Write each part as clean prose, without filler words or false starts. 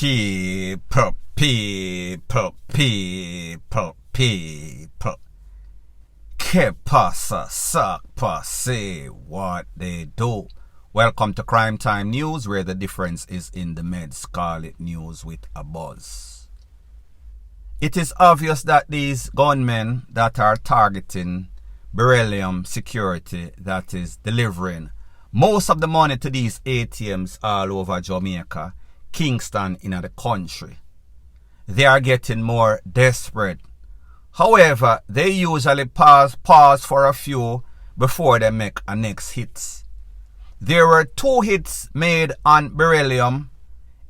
People. Que pasa, suck, say what they do. Welcome to Crime Time News, where the difference is in the meds. Call it news with a buzz. It is obvious that these gunmen that are targeting beryllium security, that is delivering most of the money to these ATMs all over Jamaica, Kingston, in the country, they are getting more desperate. However, they usually pause for a few before they make a next hit. There were 2 hits made on beryllium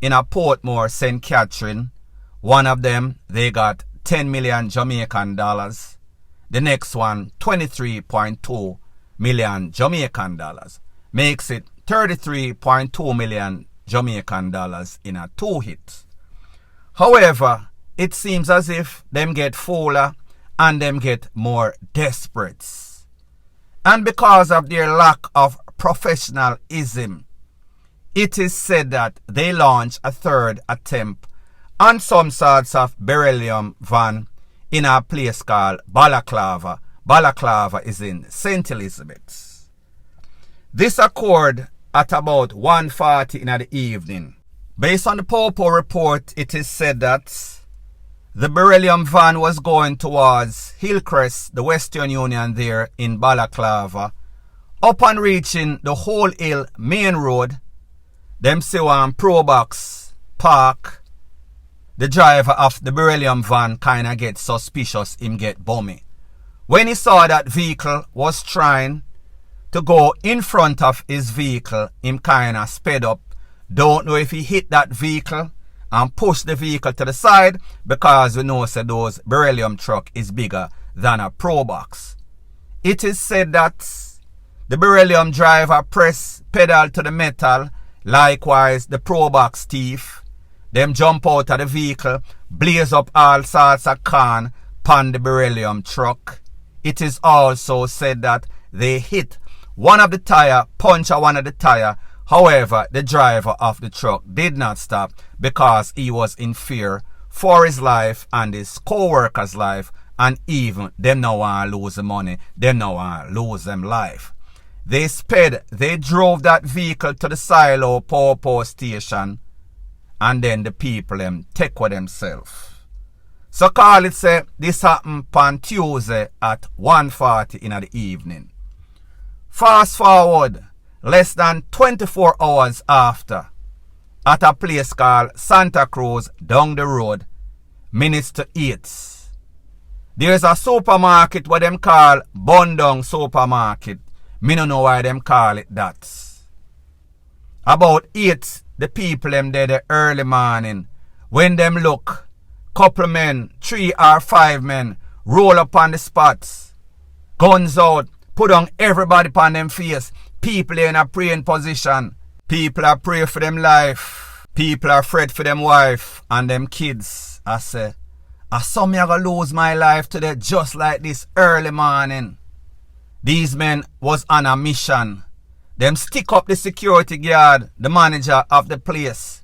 in a Portmore, St. Catherine. One of them, they got 10 million Jamaican dollars. The next one, 23.2 million Jamaican dollars. Makes it 33.2 million Jamaican dollars in a 2 hits. However, it seems as if them get fuller and them get more desperate. And because of their lack of professionalism, it is said that they launch a 3rd attempt on some sorts of beryllium van in a place called Balaclava. Balaclava is in St. Elizabeth. This occurred at about 1:40 in the evening. Based on the Popo report, it is said that the beryllium van was going towards Hillcrest, the Western Union there in Balaclava. Upon reaching the Whole Hill main road, them see one Probox park. The driver of the beryllium van kind of get suspicious, him get bummy. When he saw that vehicle was trying to go in front of his vehicle, him kind of sped up. Don't know if he hit that vehicle and pushed the vehicle to the side, because we know that those beryllium truck is bigger than a Probox. It is said that the beryllium driver press pedal to the metal, likewise the Probox thief. Them jump out of the vehicle, blaze up all sorts of can upon the beryllium truck. It is also said that they hit one of the tire, puncture one of the tire. However, the driver of the truck did not stop because he was in fear for his life and his co-worker's life, and even them no want to lose the money, them no want to lose them life. They drove that vehicle to the silo Popo station, and then the people them take with themselves. So call it say this happened on Tuesday at 1:40 in the evening. Fast forward less than 24 hours after, at a place called Santa Cruz down the road, minutes to 8. There's a supermarket what them call Bundong Supermarket. Me no know why them call it that. About 8, the people them there the early morning. When them look, couple men, 3 or 5 men, roll up on the spots. Guns out, put on everybody upon them face. People in a praying position. People are praying for them life. People are afraid for them wife and them kids. I say, I saw me gonna lose my life today just like this early morning. These men was on a mission. Them stick up the security guard, the manager of the place.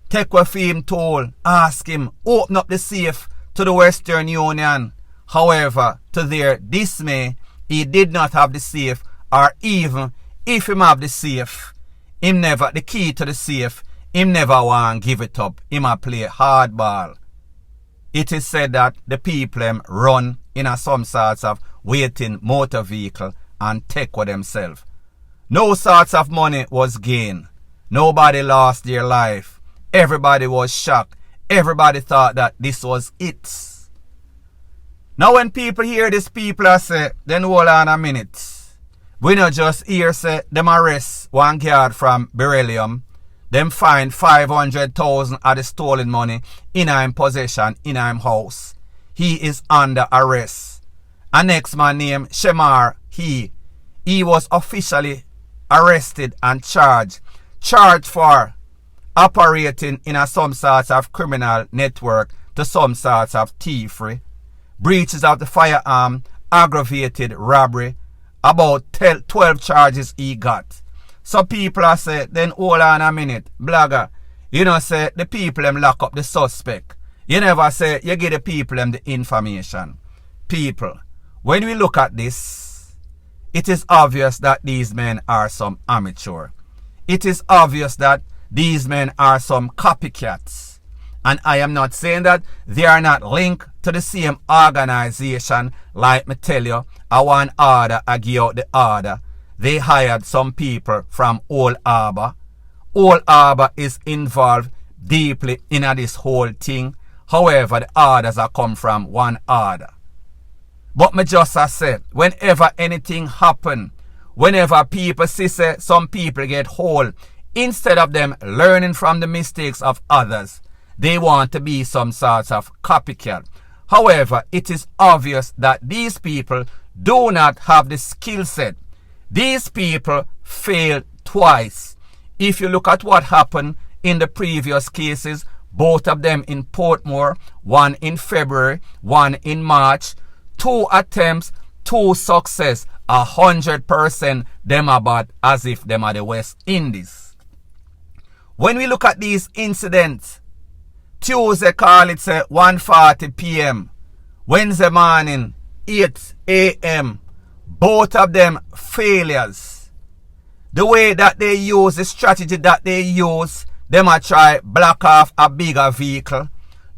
Take what for him told, ask him, open up the safe to the Western Union. However, to their dismay, he did not have the safe, or even if him have the safe, him never, the key to the safe, him never want give it up. Him a play hardball. It is said that the people them run in a some sorts of waiting motor vehicle and take with themselves. No sorts of money was gained. Nobody lost their life. Everybody was shocked. Everybody thought that this was it. Now when people hear this, people are say, then hold on a minute. We not just hear say them arrest one guard from beryllium. Them find 500,000 of the stolen money in him possession in him house. He is under arrest. A next man named Shemar, he was officially arrested and charged for operating in a some sorts of criminal network to some sorts of thievery, breaches of the firearm, aggravated robbery. About 12 charges he got. So people are saying, then hold on a minute, blogger, You know, say the people them lock up the suspect. You never say you give the people them the information. People, when we look at this, it is obvious that these men are some amateur. It is obvious that these men are some copycats. And I am not saying that they are not linked to the same organization. Like me tell you, I want order, I give out the order. They hired some people from Old Harbour. Old Harbour is involved deeply in this whole thing. However, the orders are come from one order. But me just as said, whenever anything happen, whenever people see say some people get hold, instead of them learning from the mistakes of others, they want to be some sort of copycat. However, it is obvious that these people do not have the skill set. These people failed twice. If you look at what happened in the previous cases, both of them in Portmore, one in February, one in March, 2 attempts, 2 success, 100% them about as if them are the West Indies. When we look at these incidents, Tuesday call it say 1:40 p.m. Wednesday morning 8 a.m. Both of them failures. The way that they use, the strategy that they use, them a try block off a bigger vehicle.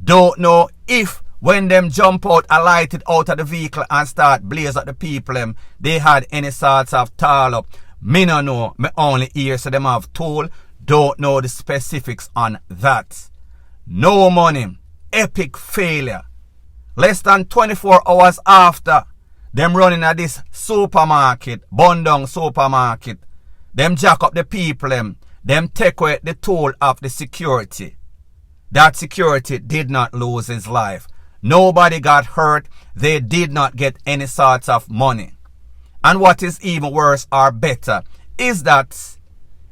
Don't know if when them jump out, alighted out of the vehicle and start blaze at the people them, they had any sorts of tall up. Me no know, me only hear so them have told. Don't know the specifics on that. No money, epic failure. Less than 24 hours after, them running at this supermarket, Bundong supermarket, them jack up the people them take away the toll of the security. That security did not lose his life. Nobody got hurt. They did not get any sorts of money. And what is even worse or better is that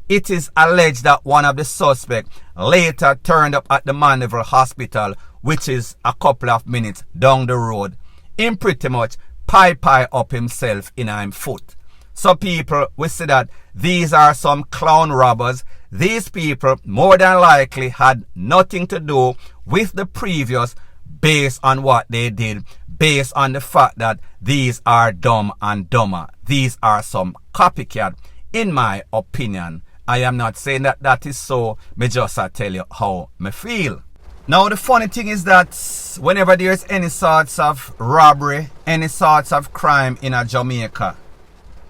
it is alleged that one of the suspects later turned up at the Mandeville Hospital, which is a couple of minutes down the road, in pretty much pie up himself in his foot. So people, we see that these are some clown robbers. These people more than likely had nothing to do with the previous based on what they did, based on the fact that these are dumb and dumber. These are some copycat, in my opinion. I am not saying that that is so, me just tell you how me feel. Now the funny thing is that whenever there's any sorts of robbery, any sorts of crime in a Jamaica,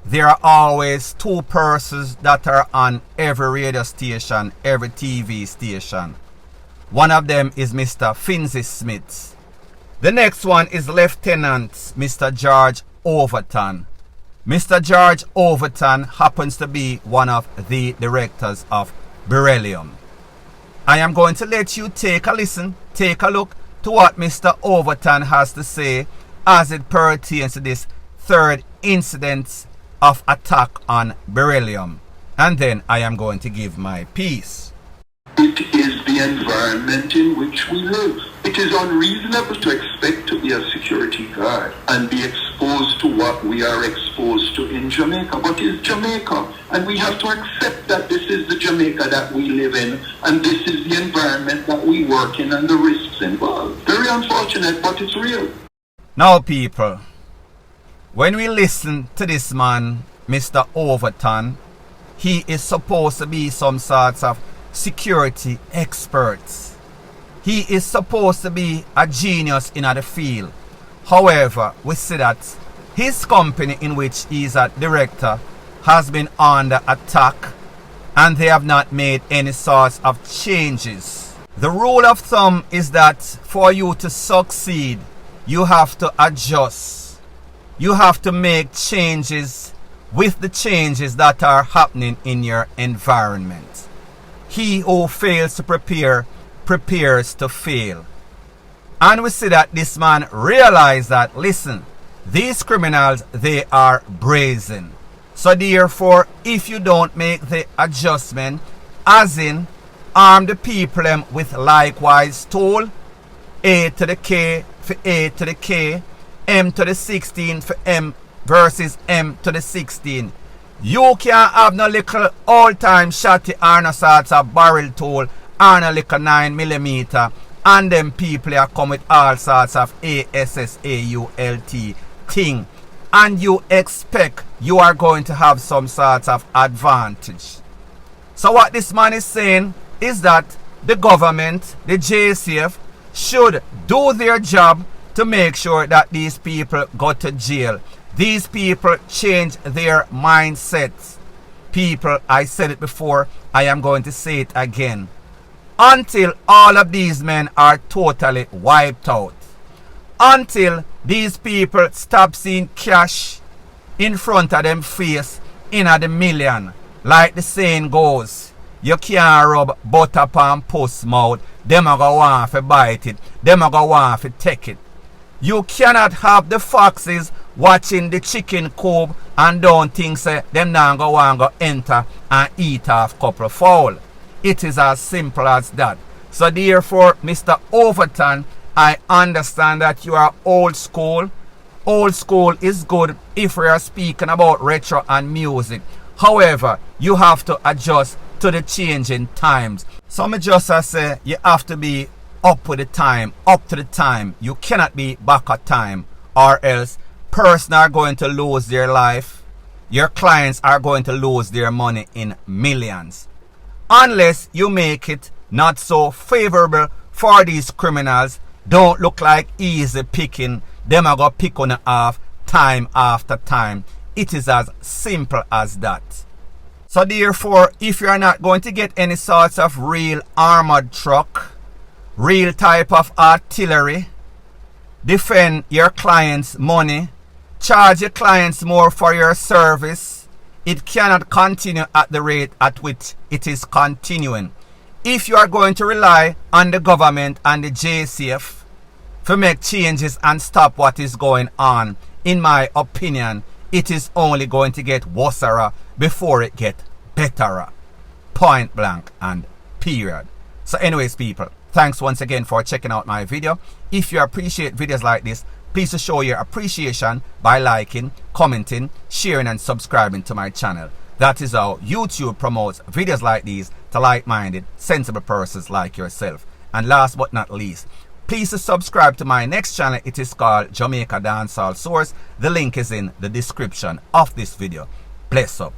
there are always 2 persons that are on every radio station, every TV station. One of them is Mr. Finzi Smith. The next one is Lieutenant Mr. George Overton. Mr. George Overton happens to be one of the directors of Beryllium. I am going to let you take a listen, take a look to what Mr. Overton has to say as it pertains to this 3rd incident of attack on Beryllium. And then I am going to give my piece. It is the environment in which we live. It is unreasonable to expect to be a security guard and be exposed to what we are exposed to in Jamaica. But it's Jamaica, and we have to accept that this is the Jamaica that we live in, and this is the environment that we work in and the risks involved. Very unfortunate, but it's real. Now people, when we listen to this man, Mr. Overton, he is supposed to be some sorts of security experts. He is supposed to be a genius in the field. However, we see that his company in which he is a director has been under attack and they have not made any sorts of changes. The rule of thumb is that for you to succeed, you have to adjust. You have to make changes with the changes that are happening in your environment. He who fails to prepare, prepares to fail. And we see that this man realized that, listen, these criminals, they are brazen. So therefore, if you don't make the adjustment, as in arm the people with likewise tool, A to the K for A to the K, M to the 16 for M versus M to the 16. You can't have no little all-time shotty or no sorts of barrel tool and a little 9mm, and them people are come with all sorts of ASSAULT thing, and you expect you are going to have some sort of advantage. So what this man is saying is that the government, the JCF, should do their job to make sure that these people go to jail. These people change their mindsets. People, I said it before, I am going to say it again. Until all of these men are totally wiped out. Until these people stop seeing cash in front of them face in the million. Like the saying goes, you can't rub butter upon puss mouth. Them are going to want to bite it. Them are going to want to take it. You cannot have the foxes watching the chicken coop and don't think say them now go want to enter and eat off couple fowl. It is as simple as that. So therefore, Mr. Overton, I understand that you are old school. Old school is good if we are speaking about retro and music. However, you have to adjust to the changing times. So me just say you have to be up with the time, up to the time. You cannot be back at time, or else persons are going to lose their life. Your clients are going to lose their money in millions. Unless you make it not so favorable for these criminals, don't look like easy picking. Them are going to pick on it off time after time. It is as simple as that. So therefore, if you are not going to get any sorts of real armored truck, real type of artillery, defend your clients' money, charge your clients more for your service, it cannot continue at the rate at which it is continuing. If you are going to rely on the government and the JCF to make changes and stop what is going on, in my opinion, it is only going to get worse before it get better. Point blank and period. So anyways, people, thanks once again for checking out my video. If you appreciate videos like this, please show your appreciation by liking, commenting, sharing and subscribing to my channel. That is how YouTube promotes videos like these to like-minded, sensible persons like yourself. And last but not least, please subscribe to my next channel. It is called Jamaica Dancehall Source. The link is in the description of this video. Bless up.